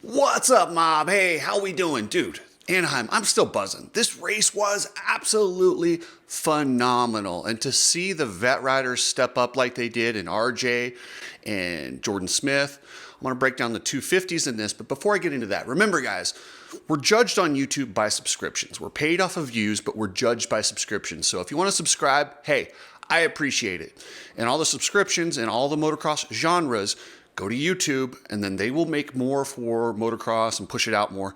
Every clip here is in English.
What's up, mob? Hey, how we doing? Dude, Anaheim, I'm still buzzing. This race was absolutely phenomenal. And to see the vet riders step up like they did in RJ and Jordan Smith, I'm going to break down the 250s in this. But before I get into that, remember, guys, we're judged on YouTube by subscriptions. We're paid off of views, but we're judged by subscriptions. So if you want to subscribe, hey, I appreciate it. And all the subscriptions and all the motocross genres, go to YouTube, and then they will make more for motocross and push it out more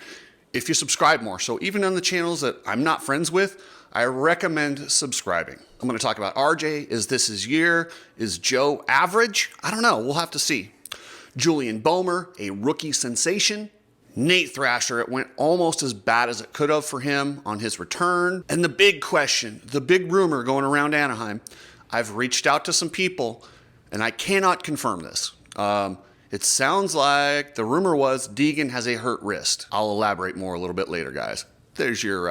if you subscribe more. So even on the channels that I'm not friends with, I recommend subscribing. I'm going to talk about RJ. Is this his year? Is Joe average? I don't know. We'll have to see. Julian Beaumer, a rookie sensation. Nate Thrasher, it went almost as bad as it could have for him on his return. And the big question, the big rumor going around Anaheim, I've reached out to some people, and I cannot confirm this. It sounds like the rumor was Deegan has a hurt wrist. I'll elaborate more a little bit later, guys. There's your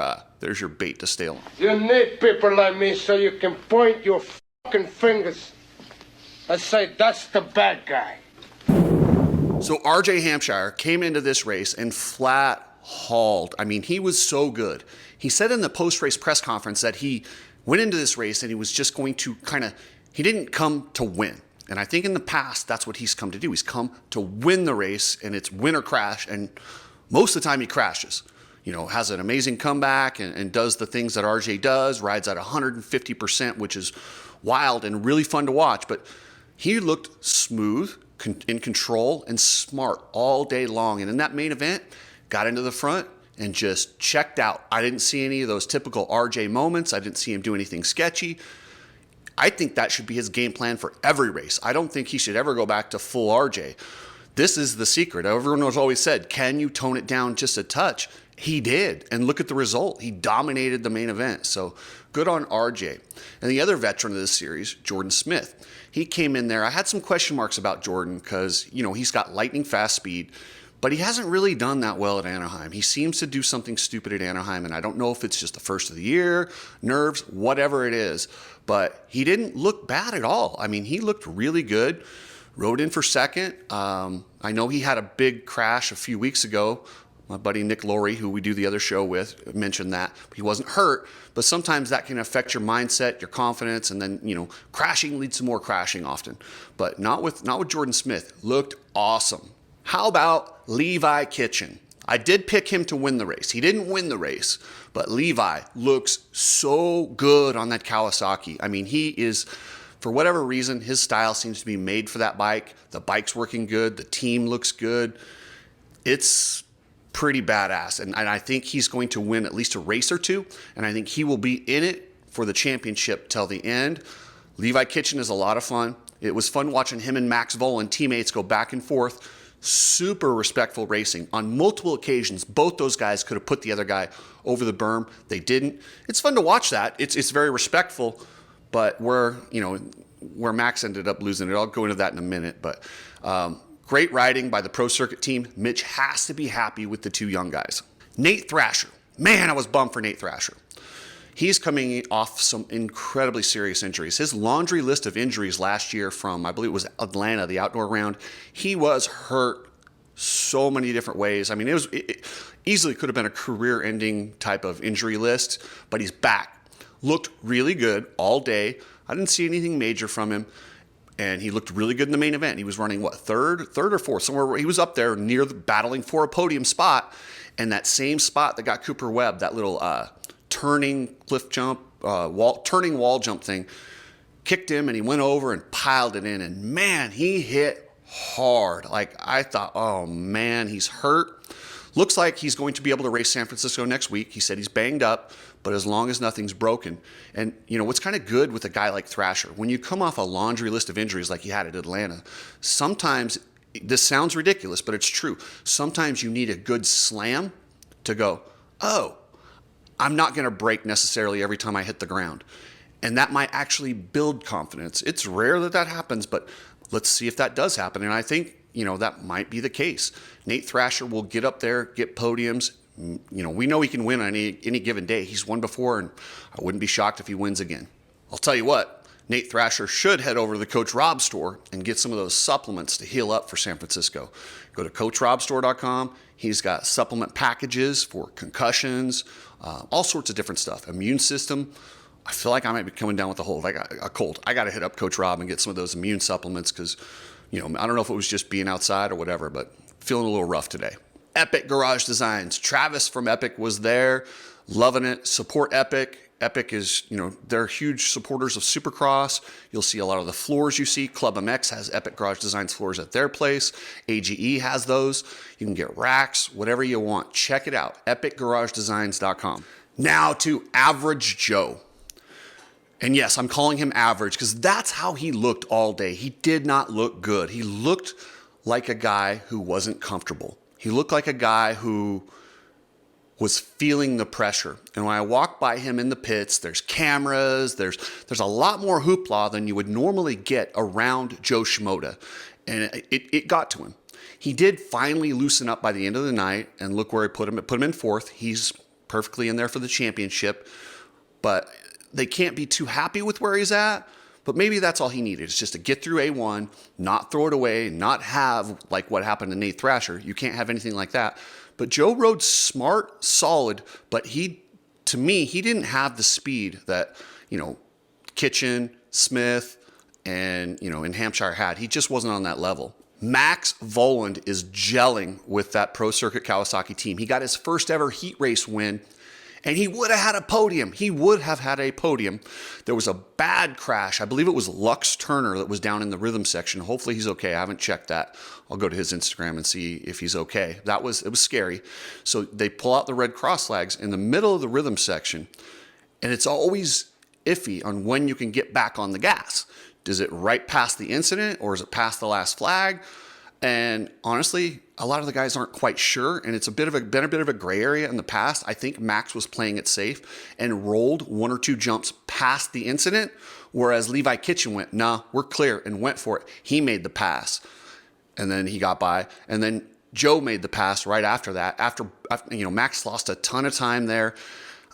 bait to steal. You need people like me so you can point your fucking fingers and say, that's the bad guy. So RJ Hampshire came into this race and flat hauled. I mean, he was so good. He said in the post-race press conference that he went into this race and he was just going to he didn't come to win. And I think in the past, that's what he's come to do. He's come to win the race, and it's win or crash. And most of the time he crashes. You know, has an amazing comeback and does the things that RJ does, rides at 150%, which is wild and really fun to watch. But he looked smooth, in control, and smart all day long. And in that main event, got into the front and just checked out. I didn't see any of those typical RJ moments. I didn't see him do anything sketchy. I think that should be his game plan for every race. I don't think he should ever go back to full RJ. This is the secret. Everyone has always said, can you tone it down just a touch? He did. And look at the result. He dominated the main event. So good on RJ. And the other veteran of this series, Jordan Smith. He came in there. I had some question marks about Jordan because, you know, he's got lightning fast speed, but he hasn't really done that well at Anaheim. He seems to do something stupid at Anaheim, and I don't know if it's just the first of the year, nerves, whatever it is, but he didn't look bad at all. I mean, he looked really good, rode in for second. I know he had a big crash a few weeks ago. My buddy Nick Laurie, who we do the other show with, mentioned that. He wasn't hurt, but sometimes that can affect your mindset, your confidence, and then, you know, crashing leads to more crashing often. But not with Jordan Smith. Looked awesome. How about Levi Kitchen? I did pick him to win the race. He didn't win the race, but Levi looks so good on that Kawasaki. I mean, he is, for whatever reason, his style seems to be made for that bike. The bike's working good. The team looks good. It's pretty badass. And I think he's going to win at least a race or two. And I think he will be in it for the championship till the end. Levi Kitchen is a lot of fun. It was fun watching him and Max Volan, teammates, go back and forth. Super respectful racing. On multiple occasions, both those guys could have put the other guy over the berm. They didn't. It's fun to watch that. It's very respectful, but where Max ended up losing it, I'll go into that in a minute. But great riding by the pro circuit team. Mitch has to be happy with the two young guys. Nate Thrasher. Man, I was bummed for Nate Thrasher. He's coming off some incredibly serious injuries. His laundry list of injuries last year from, I believe it was Atlanta, the outdoor round, he was hurt so many different ways. I mean, it easily could have been a career-ending type of injury list, but he's back. Looked really good all day. I didn't see anything major from him, and he looked really good in the main event. He was running, what, third or fourth? Somewhere where he was up there near battling for a podium spot, and that same spot that got Cooper Webb, that little turning cliff jump, turning wall jump thing, kicked him, and he went over and piled it in. And man, he hit hard. Like, I thought, oh man, he's hurt. Looks like he's going to be able to race San Francisco next week. He said he's banged up, but as long as nothing's broken. And you know what's kind of good with a guy like Thrasher, when you come off a laundry list of injuries like he had at Atlanta, sometimes, this sounds ridiculous, but it's true. Sometimes you need a good slam to go, oh, I'm not going to break necessarily every time I hit the ground. And that might actually build confidence. It's rare that that happens, but let's see if that does happen. And I think, you know, that might be the case. Nate Thrasher will get up there, get podiums. You know, we know he can win on any given day. He's won before, and I wouldn't be shocked if he wins again. I'll tell you what, Nate Thrasher should head over to the Coach Rob store and get some of those supplements to heal up for San Francisco. Go to CoachRobStore.com. He's got supplement packages for concussions, all sorts of different stuff. Immune system. I feel like I might be coming down with a cold. I got to hit up Coach Rob and get some of those immune supplements because, I don't know if it was just being outside or whatever, but feeling a little rough today. Epic Garage Designs. Travis from Epic was there, loving it. Support Epic. Epic is, they're huge supporters of Supercross. You'll see a lot of the floors you see. Club MX has Epic Garage Designs floors at their place. AGE has those. You can get racks, whatever you want. Check it out, epicgaragedesigns.com. Now to Average Joe. And yes, I'm calling him average because that's how he looked all day. He did not look good. He looked like a guy who wasn't comfortable. He looked like a guy who was feeling the pressure. And when I walk by him in the pits, there's cameras, there's a lot more hoopla than you would normally get around Joe Shimoda. And it got to him. He did finally loosen up by the end of the night, and look where I put him. It put him in fourth. He's perfectly in there for the championship. But they can't be too happy with where he's at. But maybe that's all he needed. It's just to get through A1, not throw it away, not have like what happened to Nate Thrasher. You can't have anything like that. But Joe rode smart, solid, but to me, he didn't have the speed that, Kitchen, Smith, and, in Hampshire had. He just wasn't on that level. Max Voland is gelling with that Pro Circuit Kawasaki team. He got his first ever heat race win, and he would have had a podium. He would have had a podium. There was a bad crash. I believe it was Lux Turner that was down in the rhythm section. Hopefully he's okay. I haven't checked that. I'll go to his Instagram and see if he's okay. It was scary. So they pull out the red cross flags in the middle of the rhythm section, and it's always iffy on when you can get back on the gas. Is it right past the incident or is it past the last flag? And honestly, a lot of the guys aren't quite sure, and it's been a bit of a gray area in the past. I think Max was playing it safe and rolled one or two jumps past the incident, whereas Levi Kitchen went, nah, we're clear, and went for it. He made the pass, and then he got by, and then Joe made the pass right after that. After Max lost a ton of time there.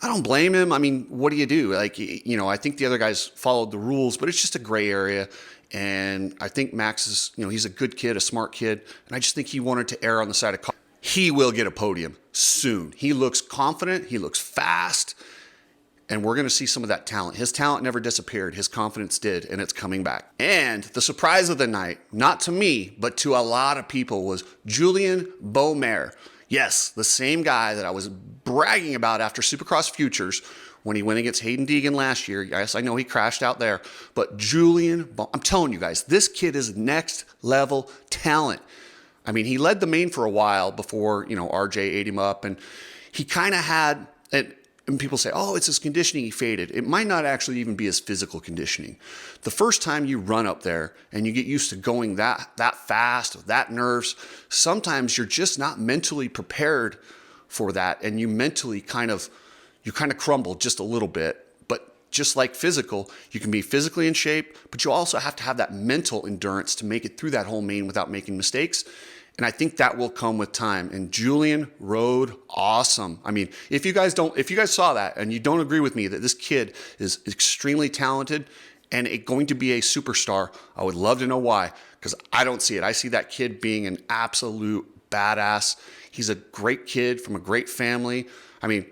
I don't blame him. I mean, what do you do? I think the other guys followed the rules, but it's just a gray area. And I think Max is, he's a good kid, a smart kid. And I just think he wanted to err on the side of caution. He will get a podium soon. He looks confident. He looks fast. And we're going to see some of that talent. His talent never disappeared. His confidence did, and it's coming back. And the surprise of the night, not to me, but to a lot of people, was Julian Beaumer. Yes, the same guy that I was bragging about after Supercross Futures when he went against Hayden Deegan last year. Yes, I know he crashed out there, but Julian, I'm telling you guys, this kid is next level talent. I mean, he led the main for a while before, RJ ate him up, and he kind of had, and people say, oh, it's his conditioning, he faded. It might not actually even be his physical conditioning. The first time you run up there and you get used to going that fast, with that nerves, sometimes you're just not mentally prepared for that, and you mentally kind of crumble just a little bit. But just like physical, you can be physically in shape, but you also have to have that mental endurance to make it through that whole main without making mistakes. And I think that will come with time. And Julian rode awesome. I mean, if you guys saw that and you don't agree with me that this kid is extremely talented and going to be a superstar, I would love to know why, because I don't see it. I see that kid being an absolute badass. He's a great kid from a great family. I mean,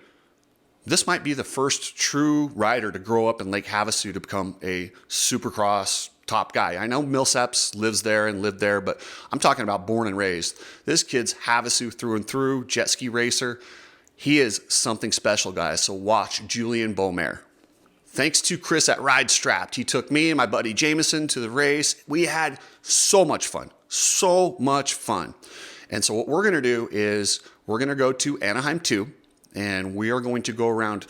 this might be the first true rider to grow up in Lake Havasu to become a Supercross top guy. I know Millsaps lives there and lived there, but I'm talking about born and raised. This kid's Havasu through and through, jet ski racer. He is something special, guys. So watch Julian Beaumer. Thanks to Chris at Ride Strapped. He took me and my buddy Jameson to the race. We had so much fun. And so what we're going to do is we're going to go to Anaheim 2, and we are going to go around.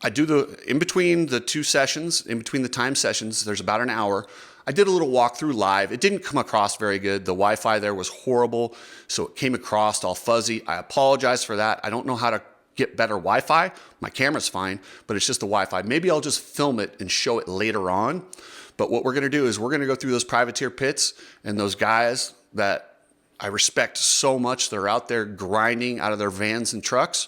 I do in between the two sessions, in between the time sessions, there's about an hour. I did a little walkthrough live. It didn't come across very good. The Wi-Fi there was horrible, so it came across all fuzzy. I apologize for that. I don't know how to get better Wi-Fi. My camera's fine, but it's just the Wi-Fi. Maybe I'll just film it and show it later on. But what we're going to do is we're going to go through those privateer pits and those guys that I respect so much. They're out there grinding out of their vans and trucks.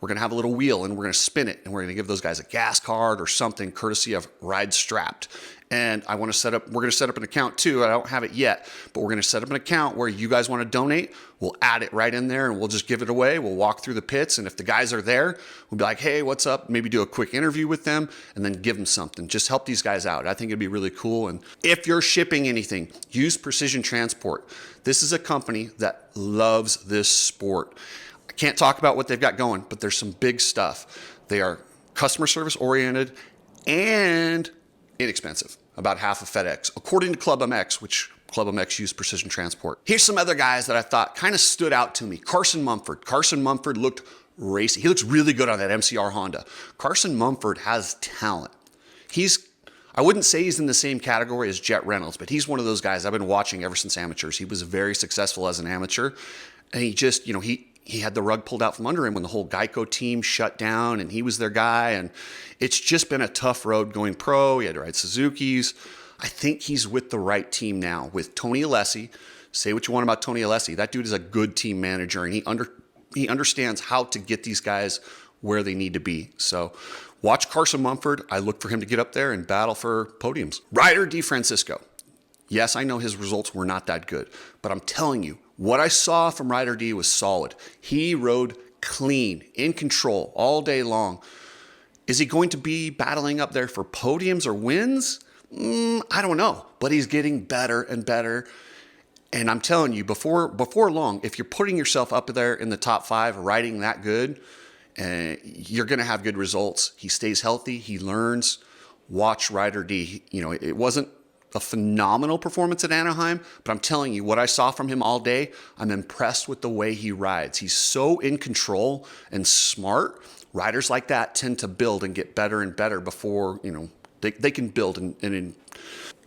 we're going to have a little wheel and we're going to spin it and we're going to give those guys a gas card or something courtesy of Ride Strapped. And we're going to set up an account too. I don't have it yet, but we're going to set up an account where you guys want to donate. We'll add it right in there and we'll just give it away. We'll walk through the pits. And if the guys are there, we'll be like, hey, what's up? Maybe do a quick interview with them and then give them something. Just help these guys out. I think it'd be really cool. And if you're shipping anything, use Precision Transport. This is a company that loves this sport. I can't talk about what they've got going, but there's some big stuff. They are customer service oriented and inexpensive, about half of FedEx, according to Club MX, which Club MX used Precision Transport. Here's some other guys that I thought kind of stood out to me. Carson Mumford. Carson Mumford looked racy. He looks really good on that MCR Honda. Carson Mumford has talent. I wouldn't say he's in the same category as Jet Reynolds, but he's one of those guys I've been watching ever since amateurs. He was very successful as an amateur, and he just, he had the rug pulled out from under him when the whole Geico team shut down and he was their guy. And it's just been a tough road going pro. He had to ride Suzuki's. I think he's with the right team now with Tony Alessi. Say what you want about Tony Alessi. That dude is a good team manager and he understands how to get these guys where they need to be. So watch Carson Mumford. I look for him to get up there and battle for podiums. Ryder DeFrancisco. Yes, I know his results were not that good, but I'm telling you, what I saw from Ryder D was solid. He rode clean, in control all day long. Is he going to be battling up there for podiums or wins? I don't know, but he's getting better and better. And I'm telling you, before long, if you're putting yourself up there in the top 5, riding that good, you're going to have good results. He stays healthy. He learns. Watch Ryder D. It wasn't a phenomenal performance at Anaheim, but I'm telling you, what I saw from him all day, I'm impressed with the way he rides. He's so in control and smart. Riders like that tend to build and get better and better before, they can build. And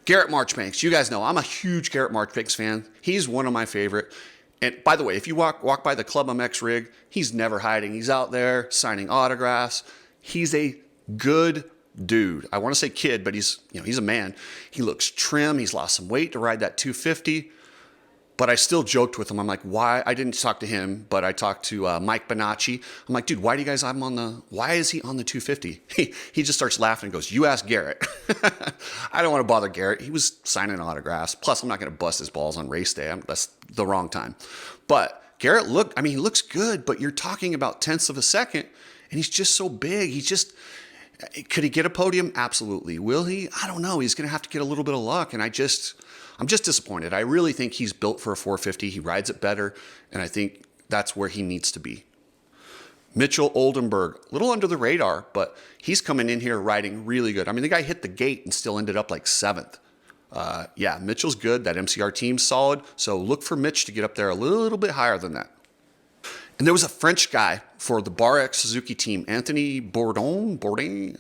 Garrett Marchbanks, you guys know, I'm a huge Garrett Marchbanks fan. He's one of my favorite. And by the way, if you walk by the Club MX rig, he's never hiding. He's out there signing autographs. He's a good dude. I want to say kid, but he's a man. He looks trim. He's lost some weight to ride that 250. But I still joked with him. I'm like, why? I didn't talk to him, but I talked to Mike Bonacci. I'm like, dude, why do you guys have him why is he on the 250? He just starts laughing and goes, you ask Garrett. I don't want to bother Garrett. He was signing autographs. Plus, I'm not going to bust his balls on race day. That's the wrong time. But Garrett he looks good, but you're talking about tenths of a second, and he's just so big. Could he get a podium? Absolutely. Will he? I don't know. He's going to have to get a little bit of luck. And I'm just disappointed. I really think he's built for a 450. He rides it better. And I think that's where he needs to be. Mitchell Oldenburg, a little under the radar, but he's coming in here riding really good. I mean, the guy hit the gate and still ended up like 7th. Mitchell's good. That MCR team's solid. So look for Mitch to get up there a little bit higher than that. And there was a French guy for the Bar X Suzuki team, Anthony Bourdon,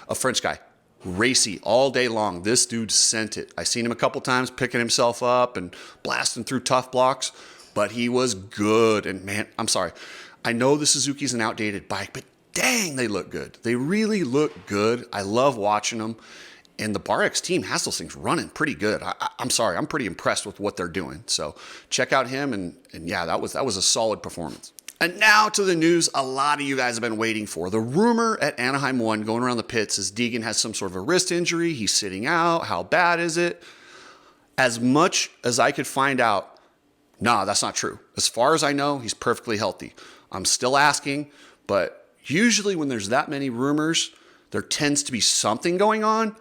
a French guy. Racy all day long. This dude sent it. I seen him a couple times picking himself up and blasting through tough blocks, but he was good. And man, I'm sorry. I know the Suzuki's an outdated bike, but dang, they look good. They really look good. I love watching them. And the Bar X team has those things running pretty good. I'm sorry, I'm pretty impressed with what they're doing. So check out him, and yeah, that was a solid performance. And now to the news a lot of you guys have been waiting for. The rumor at Anaheim 1 going around the pits is Deegan has some sort of a wrist injury. He's sitting out. How bad is it? As much as I could find out, nah, that's not true. As far as I know, he's perfectly healthy. I'm still asking, but usually when there's that many rumors, there tends to be something going on.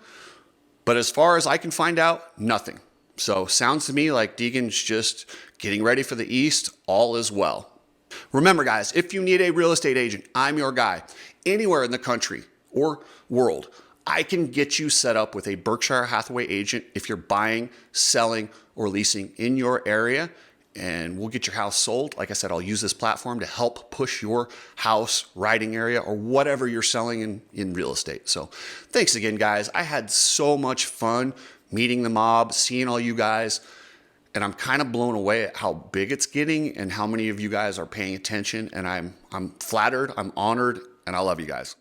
But as far as I can find out, nothing. So sounds to me like Deegan's just getting ready for the East. All is well. Remember, guys, if you need a real estate agent, I'm your guy. Anywhere in the country or world, I can get you set up with a Berkshire Hathaway agent if you're buying, selling, or leasing in your area. And we'll get your house sold. Like I said, I'll use this platform to help push your house, riding area, or whatever you're selling in real estate. So thanks again, guys. I had so much fun meeting the mob, seeing all you guys. And I'm kind of blown away at how big it's getting and how many of you guys are paying attention. And I'm flattered, I'm honored, and I love you guys.